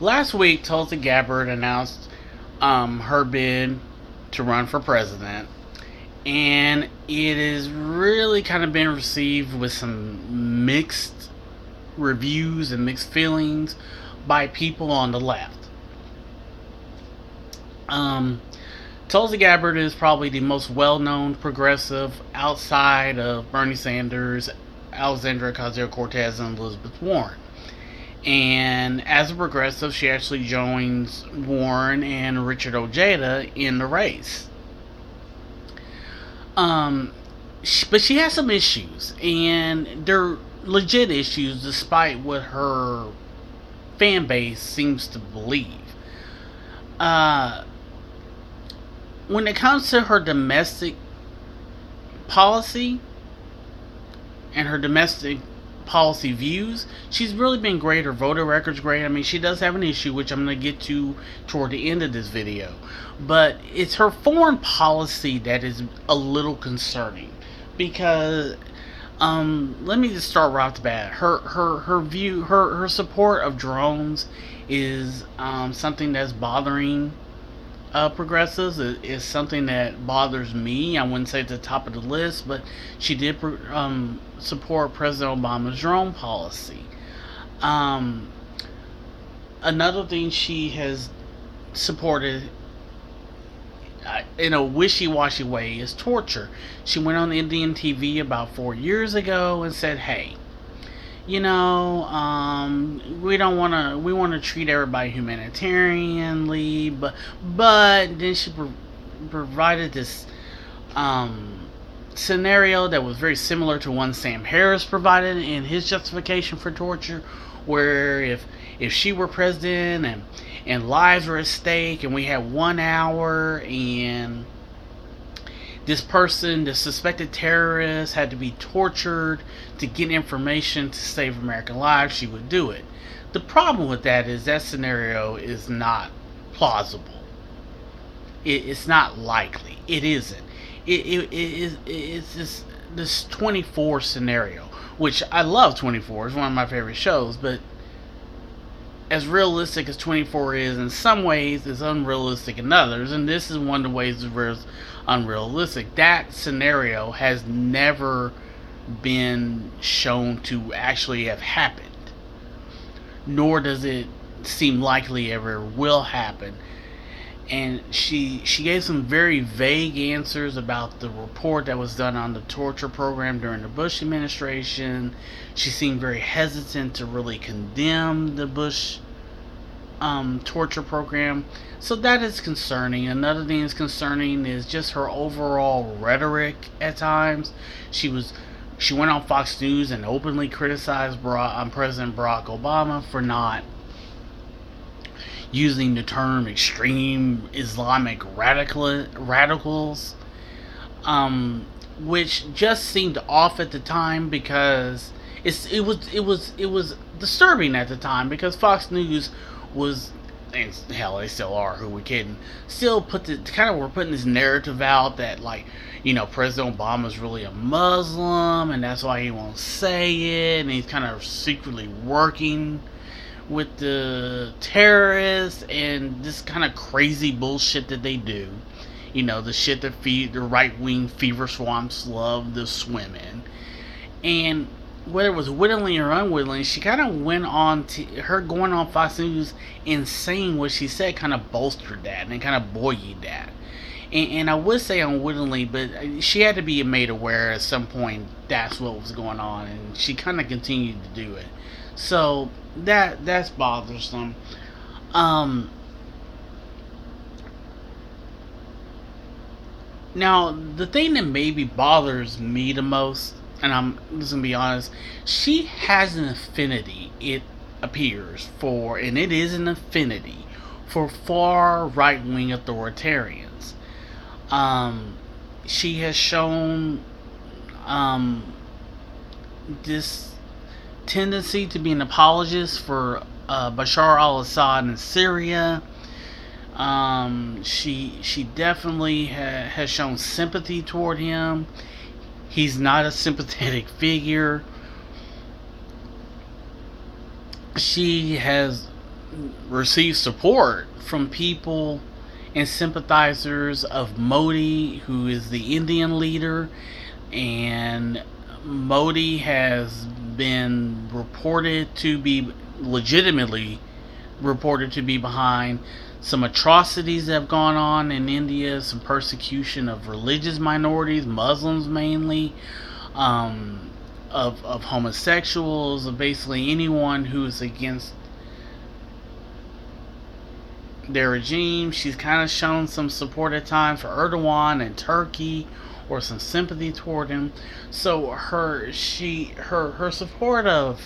Last week, Tulsi Gabbard announced her bid to run for president, and it has really kind of been received with some mixed reviews and mixed feelings by people on the left. Um, Tulsi Gabbard is probably the most well-known progressive outside of Bernie Sanders, Alexandria Ocasio-Cortez, and Elizabeth Warren. And as a progressive, she actually joins Warren and Richard Ojeda in the race. Um, but she has some issues, and they're legit issues, despite what her fan base seems to believe. Uh, when it comes to her domestic policy and her domestic policy views, she's really been great. Her voter record's great. I mean, she does have an issue, which I'm going to get to toward the end of this video. But it's her foreign policy that is a little concerning. Because, let me just start right off the bat. Her support of drones is something that's bothering progressives. Is something that bothers me. I wouldn't say it's at the top of the list, but she did support President Obama's drone policy. Um, Another thing she has supported in a wishy-washy way is torture. She went on Indian TV about 4 years ago and said, "Hey, we don't want to. We want to treat everybody humanitarianly, but then she provided this scenario that was very similar to one Sam Harris provided in his justification for torture, where if she were president and lives were at stake, and we had 1 hour, and this person, the suspected terrorist, had to be tortured to get information to save American lives, she would do it." The problem with that is that scenario is not plausible. It's not likely. It isn't. It's this 24 scenario, which I love. 24 is one of my favorite shows, but as realistic as 24 is in some ways, is unrealistic in others, and this is one of the ways it's unrealistic. That scenario has never been shown to actually have happened, nor does it seem likely ever will happen. And she gave some very vague answers about the report that was done on the torture program during the Bush administration. She seemed very hesitant to really condemn the Bush torture program. So that is concerning. Another thing that's concerning is just her overall rhetoric at times. She went on Fox News and openly criticized President Barack Obama for not using the term extreme Islamic radicals, which just seemed off at the time, because it was disturbing at the time, because Fox News was, and hell, they still are, who we kidding, still were putting this narrative out that, like, President Obama's really a Muslim, and that's why he won't say it, and he's kind of secretly working with the terrorists, and this kind of crazy bullshit that they do. The shit that the right-wing fever swamps love to swim in. And whether it was wittingly or unwittingly, she kind of went on to her going on Fox News and saying what she said kind of bolstered that and kind of buoyed that. And I would say unwittingly, but she had to be made aware at some point that's what was going on, and she kind of continued to do it. So that's bothersome. Now, the thing that maybe bothers me the most, and I'm just gonna be honest, she has an affinity, it appears, and it is an affinity for far right-wing authoritarians. She has shown this tendency to be an apologist for Bashar al-Assad in Syria. She definitely has shown sympathy toward him. He's not a sympathetic figure. She has received support from people and sympathizers of Modi, who is the Indian leader. And Modi has been reported to be legitimately reported to be behind some atrocities that have gone on in India, some persecution of religious minorities, Muslims mainly, of homosexuals, of basically anyone who is against their regime. She's kind of shown some support at times for Erdogan and Turkey, or some sympathy toward him. So her support of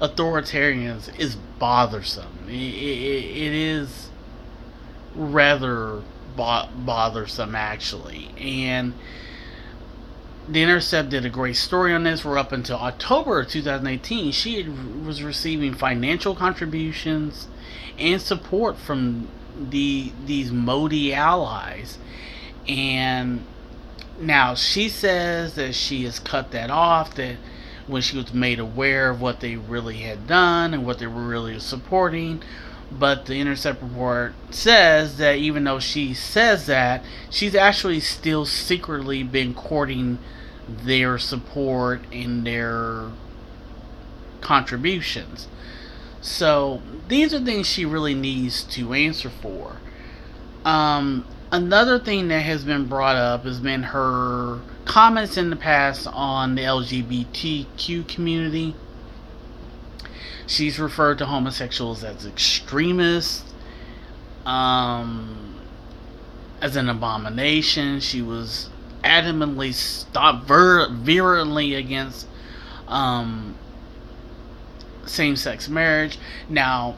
authoritarians is bothersome. It is rather bothersome, actually. And The Intercept did a great story on this. Where up until October of 2018, she was receiving financial contributions and support from these Modi allies. And now she says that she has cut that off, that when she was made aware of what they really had done and what they were really supporting. But the Intercept report says that even though she says that, she's actually still secretly been courting their support and their contributions. So these are things she really needs to answer for. Another thing that has been brought up has been her comments in the past on the LGBTQ community. She's referred to homosexuals as extremists, as an abomination. She was adamantly virulently against same-sex marriage. Now,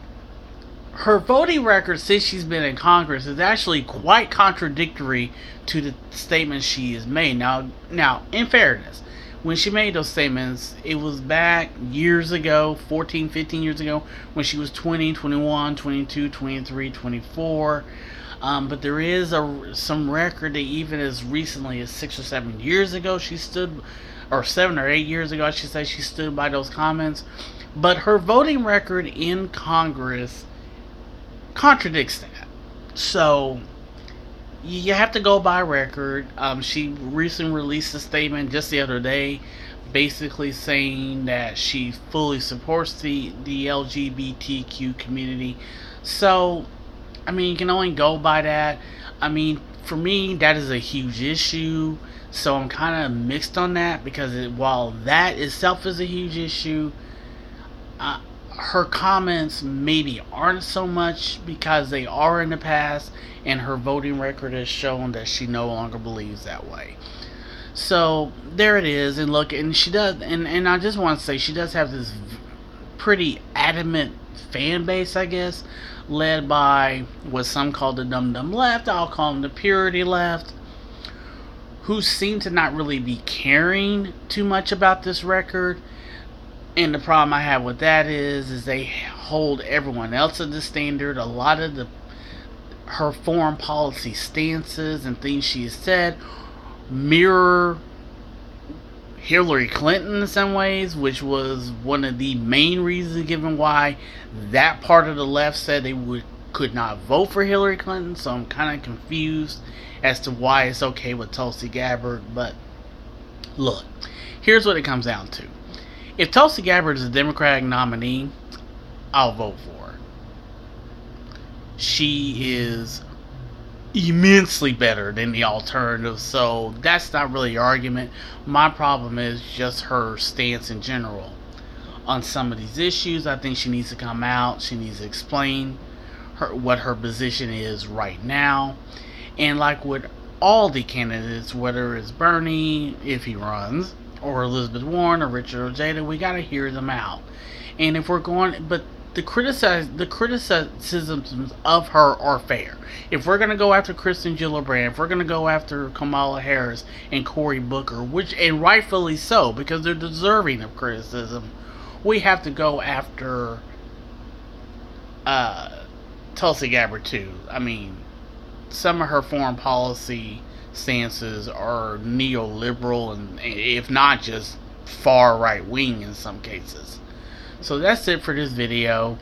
her voting record since she's been in Congress is actually quite contradictory to the statements she has made. Now, in fairness, when she made those statements, it was back years ago, 14, 15 years ago, when she was 20, 21, 22, 23, 24. But there is some record that even as recently as 6 or 7 years ago, she stood, or 7 or 8 years ago, I should say, she stood by those comments. But her voting record in Congress contradicts that. So you have to go by record. She recently released a statement just the other day, basically saying that she fully supports the LGBTQ community. So, I mean, you can only go by that. I mean, for me, that is a huge issue. So I'm kind of mixed on that, because while that itself is a huge issue, her comments maybe aren't so much, because they are in the past, and her voting record has shown that she no longer believes that way. So there it is. And look, and she does, and I just want to say, she does have this pretty adamant fan base, I guess, led by what some call the dumb left. I'll call them the purity left, who seem to not really be caring too much about this record. And the problem I have with that is they hold everyone else to the standard. A lot of her foreign policy stances and things she has said mirror Hillary Clinton in some ways, which was one of the main reasons given why that part of the left said they could not vote for Hillary Clinton. So I'm kind of confused as to why it's okay with Tulsi Gabbard. But look, here's what it comes down to. If Tulsi Gabbard is a Democratic nominee, I'll vote for her. She is immensely better than the alternative, so that's not really your argument. My problem is just her stance in general on some of these issues. I think she needs to come out. She needs to explain what her position is right now. And like with all the candidates, whether it's Bernie, if he runs, or Elizabeth Warren, or Richard Ojeda, we gotta hear them out. And if we're going, but the criticisms of her are fair. If we're gonna go after Kristen Gillibrand, if we're gonna go after Kamala Harris and Cory Booker, and rightfully so, because they're deserving of criticism, we have to go after Tulsi Gabbard too. I mean, some of her foreign policy stances are neoliberal, and if not just far right wing in some cases. So that's it for this video.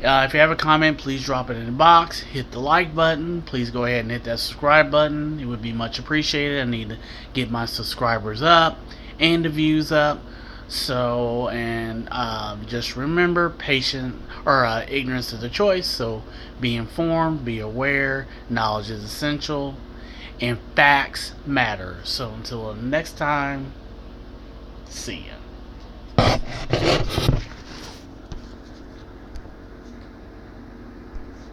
If you have a comment, please drop it in the box. Hit the like button. Please go ahead and hit that subscribe button. It would be much appreciated. I need to get my subscribers up and the views up. So, and just remember, ignorance is a choice. So, be informed, be aware. Knowledge is essential, and facts matter. So, until next time, see ya.